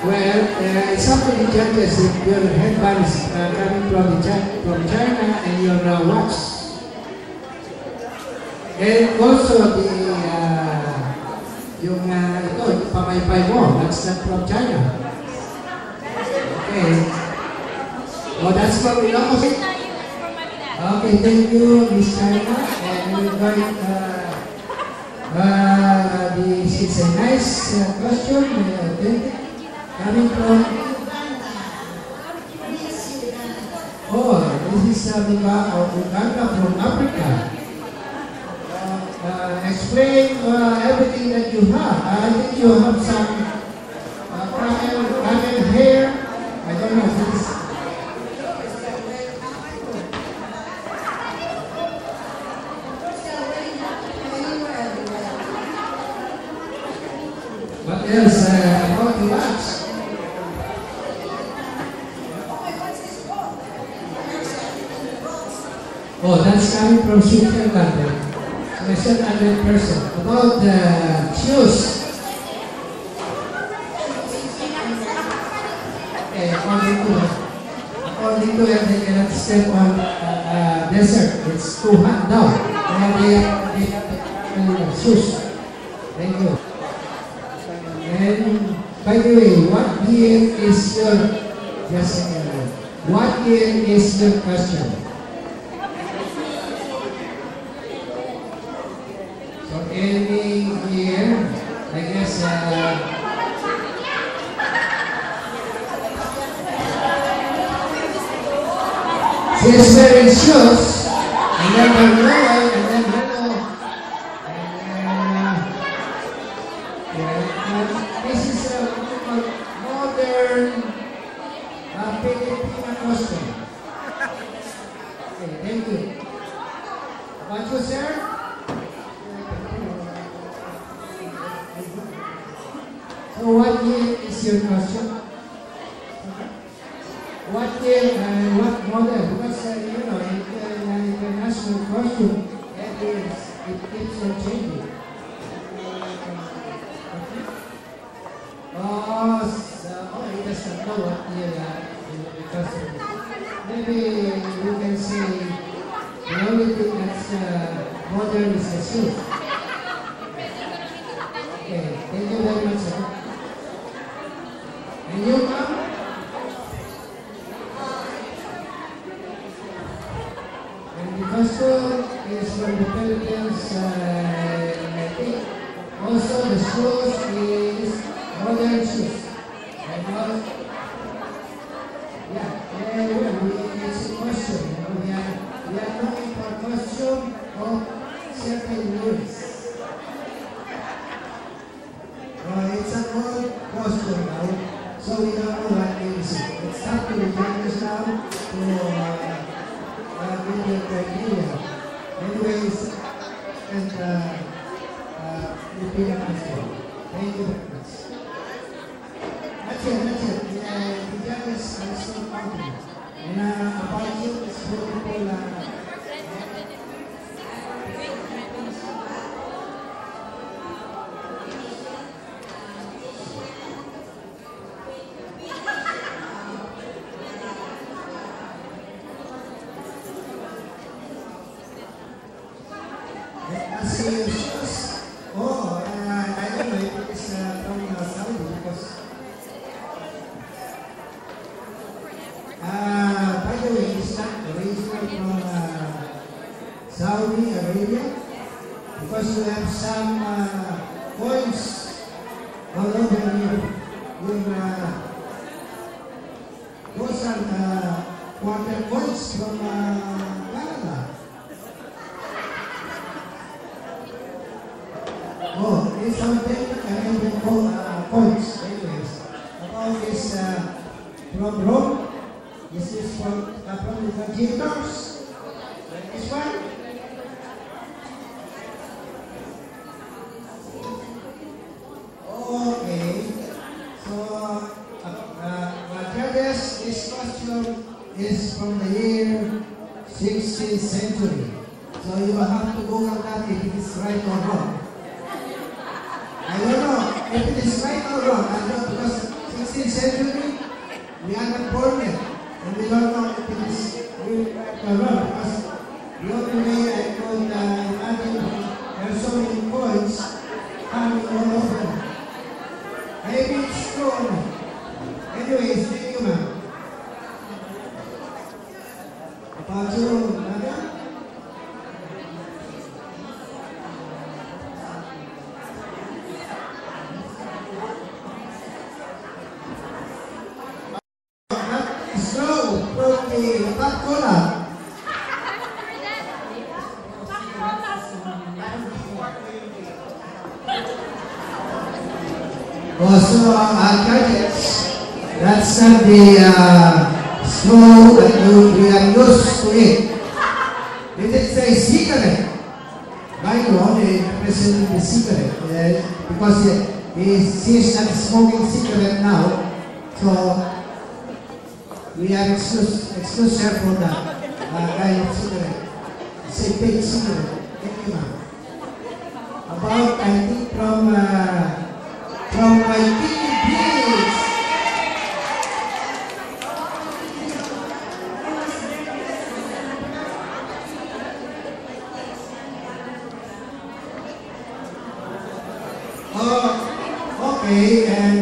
Well, it's up to the judges if your headband is coming from China and your watch. And also yung pamaypay mo, that's not from China. Okay. Oh, that's from Ilocos. Okay, thank you, Miss China. And we invite, it's a nice question, authentic. Coming from, this is Uganda from Africa. Explain everything that you have. I think you have some camel hair. I don't know if this. What else about the wax? Oh, that's coming from Switzerland. So I said another person. About the shoes. Okay, according to them, they cannot step on desert. It's too hot now. And they have the shoes. Thank you. And by the way, what year is your what year is your question? So any year, I guess she's wearing shoes, and then Noel, and then hello, and this is a modern Filipino costume. Okay, thank you. About you, sir? So what year is your costume? What year and what model? Because international costume, it keeps on changing. He doesn't know what year the costume is. Maybe you can say the only thing that's modern is the shoes. Okay, thank you very much, sir. And you, ma'am? And the costume is from the Philippines, I think. Also, the shoes is modern shoes. And it's a costume. We are looking for costume of certain years. It's an old costume now, so we don't know what it is. It's up to the judges now to give the criteria. Anyways, and repeat the question. Thank you very much. That's it. The judges are still counting. And about you, it's beautiful. I don't know if it is from Saudi because by the way, it's not original from Saudi Arabia because we have some coins all over here. Those are quarter coins from Canada. It's authentic Arabian coins. Anyways, about this from Rome. This is from the gladiators. This one. Okay. So, judges, this costume is from the year 16th century. So you will have to Google that if it is right or wrong. I don't know if it is right or wrong. I don't know because 16th century, we are not born yet. And we don't know if it is really correct or wrong, because the only way I could imagine, there are so many coins hanging all over. Maybe it's true. Anyways, thank you, ma'am. About you, Nadia? Snow from the Coca-Cola. Also, gadgets. That's not the snow that we are used to it. It is a cigarette. Right now, they represent the cigarette. Because he is not smoking cigarette now. So, we are exclusive for that kind of cigarette. It's a fake cigarette. Thank you, ma'am. About, I think, from Waikiki Beach. Oh, okay, and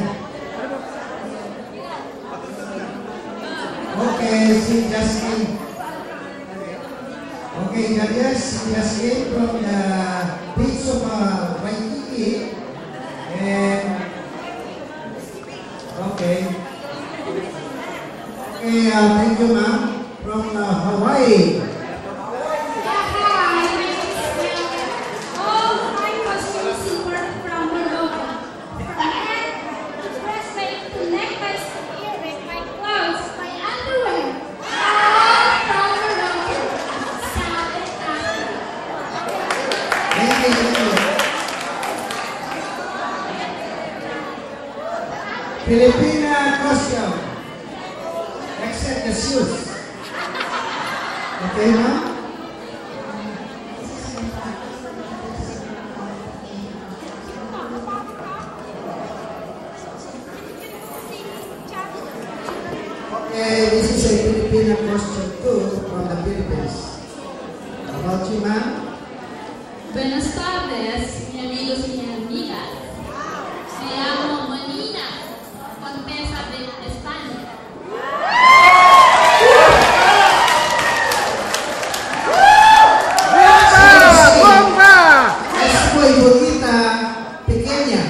okay, she just came. Okay, yes, she just came from the beach of Waikiki, and okay, thank you, ma'am, from Hawaii. Filipina costume, except the shoes. Okay, ma'am? Okay, this is a Filipina costume too from the Philippines. About you, ma'am? Buenas tardes, mi amigos y mi amigas. Me llamo Manina, Contesa de España. ¡Bomba! Es muy bonita, pequeña.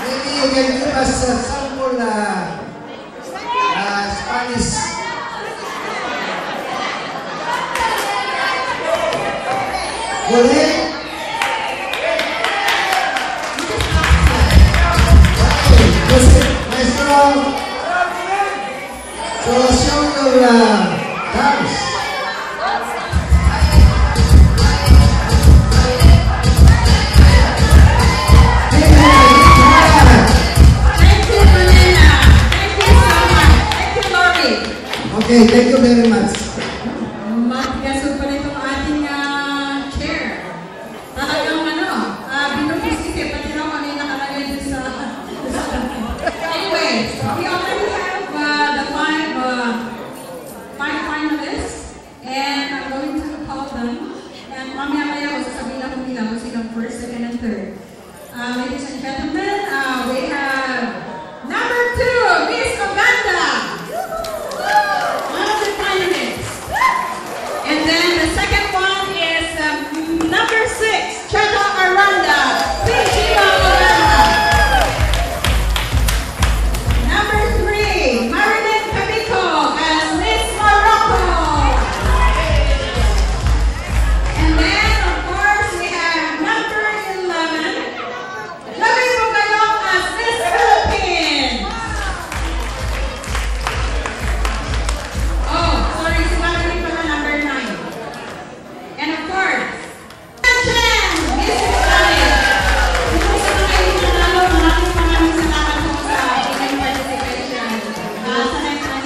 Maybe you can give us a sample Spanish. ¿Bolé? Maestro, solución de la dance. Okay, thank you very much. Matigasog pala itong ating chair. Talagang binubos kasi pati naman ay nakalagay dun sa... Anyway, we already have the five finalists and I'm going to call them. And mamaya-maya ko sasabihin ako nila kung silang first, second, and third. Ladies and gentlemen,